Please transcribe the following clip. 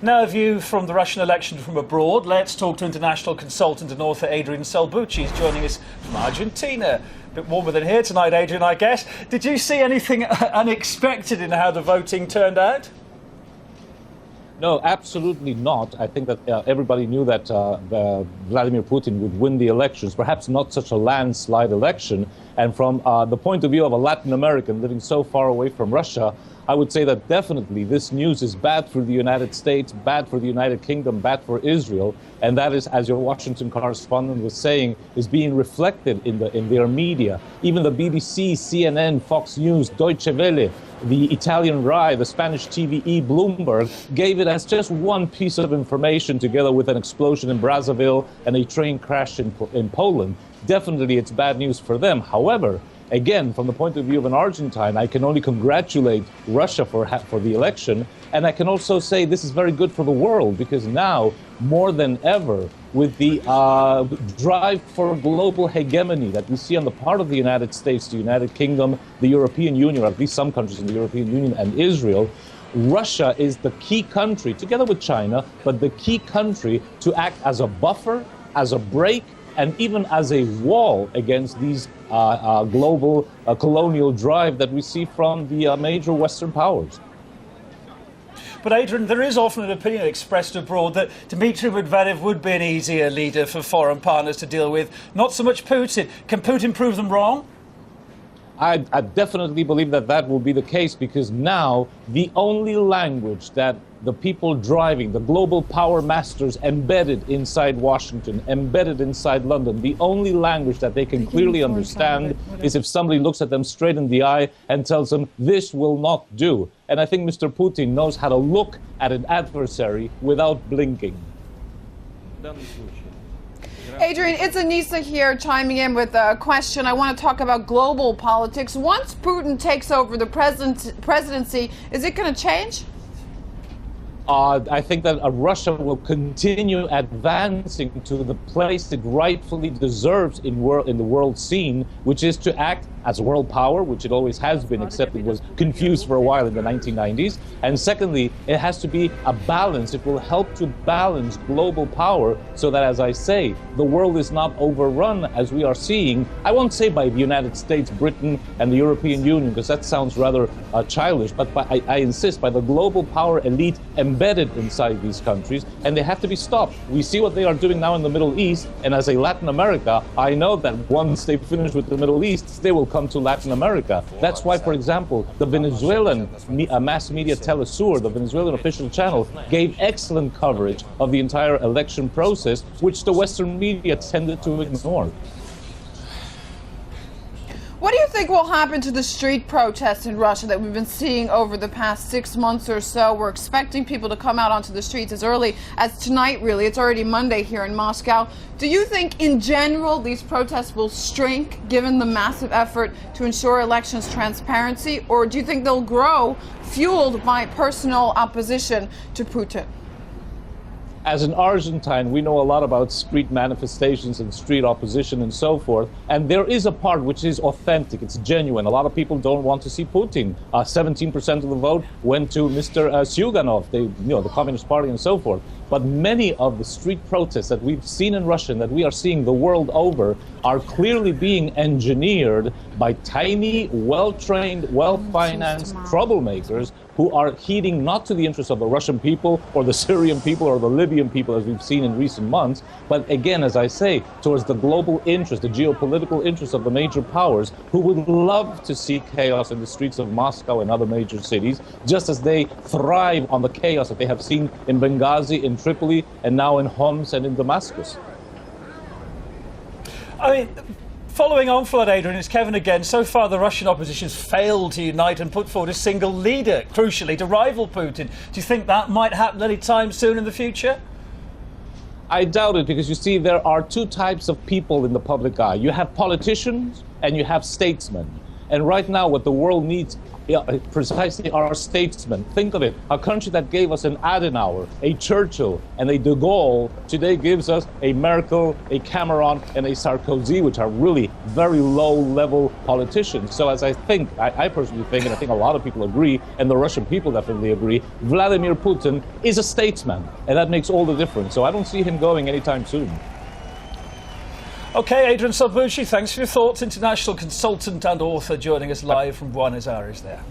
Now a view from the Russian election from abroad. Let's talk to international consultant and author Adrian Salbuchi. He's joining us from Argentina. A bit warmer than here tonight, Adrian, I guess. Did you see anything unexpected in how the voting turned out? No, absolutely not. I think that everybody knew that Vladimir Putin would win the elections, perhaps not such a landslide election. And from the point of view of a Latin American living so far away from Russia, I would say that definitely this news is bad for the United States, bad for the United Kingdom, bad for Israel. And that is, as your Washington correspondent was saying, is being reflected in their media. Even the BBC, CNN, Fox News, Deutsche Welle, the Italian RAI, the Spanish TVE, Bloomberg, gave it as just one piece of information together with an explosion in Brazzaville and a train crash in Poland. Definitely it's bad news for them. However, again, from the point of view of an Argentine, I can only congratulate Russia for the election. And I can also say this is very good for the world, because now, more than ever, with the drive for global hegemony that we see on the part of the United States, the United Kingdom, the European Union, or at least some countries in the European Union, and Israel, Russia is the key country, together with China, but the key country to act as a buffer, as a brake, and even as a wall against these global colonial drive that we see from the major Western powers. But Adrian, there is often an opinion expressed abroad that Dmitry Medvedev would be an easier leader for foreign partners to deal with, not so much Putin. Can Putin prove them wrong? I definitely believe that that will be the case, because now the only language that the people driving, the global power masters embedded inside Washington, embedded inside London, the only language that they can clearly understand is if somebody looks at them straight in the eye and tells them, this will not do. And I think Mr. Putin knows how to look at an adversary without blinking. Adrian, it's Anissa here chiming in with a question. I want to talk about global politics. Once Putin takes over the presidency, is it going to change? I think that Russia will continue advancing to the place it rightfully deserves in the world scene, which is to act as a world power, which it always has been, except it was confused for a while in the 1990s. And secondly, it has to be a balance. It will help to balance global power so that, as I say, the world is not overrun, as we are seeing, I won't say by the United States, Britain, and the European Union, because that sounds rather childish, but I insist, by the global power elite embedded inside these countries, and they have to be stopped. We see what they are doing now in the Middle East, and as a Latin America, I know that once they finish with the Middle East, they will come to Latin America. That's why, for example, the Venezuelan mass media Telesur, the Venezuelan official channel, gave excellent coverage of the entire election process, which the Western media tended to ignore. What do you think will happen to the street protests in Russia that we've been seeing over the past 6 months or so? We're expecting people to come out onto the streets as early as tonight, really. It's already Monday here in Moscow. Do you think, in general, these protests will shrink, given the massive effort to ensure elections transparency? Or do you think they'll grow, fueled by personal opposition to Putin? As an Argentine, we know a lot about street manifestations and street opposition and so forth. And there is a part which is authentic. It's genuine. A lot of people don't want to see Putin. 17% of the vote went to Mr. Zyuganov, the Communist Party and so forth. But many of the street protests that we've seen in Russia and that we are seeing the world over are clearly being engineered by tiny, well-trained, well-financed troublemakers who are heeding not to the interests of the Russian people or the Syrian people or the Libyan people, as we've seen in recent months, but again, as I say, towards the global interest, the geopolitical interests of the major powers, who would love to see chaos in the streets of Moscow and other major cities, just as they thrive on the chaos that they have seen in Benghazi, in Tripoli, and now in Homs and in Damascus. I mean, following on from that, Adrian, it's Kevin again. So far, the Russian opposition has failed to unite and put forward a single leader, crucially, to rival Putin. Do you think that might happen any time soon in the future? I doubt it, because you see, there are two types of people in the public eye. You have politicians and you have statesmen. And right now, what the world needs precisely are statesmen. Think of it. A country that gave us an Adenauer, a Churchill, and a de Gaulle today gives us a Merkel, a Cameron, and a Sarkozy, which are really very low-level politicians. So as I personally think, and I think a lot of people agree, and the Russian people definitely agree, Vladimir Putin is a statesman, and that makes all the difference. So I don't see him going anytime soon. Okay, Adrian Salbuchi, thanks for your thoughts. International consultant and author joining us live from Buenos Aires there.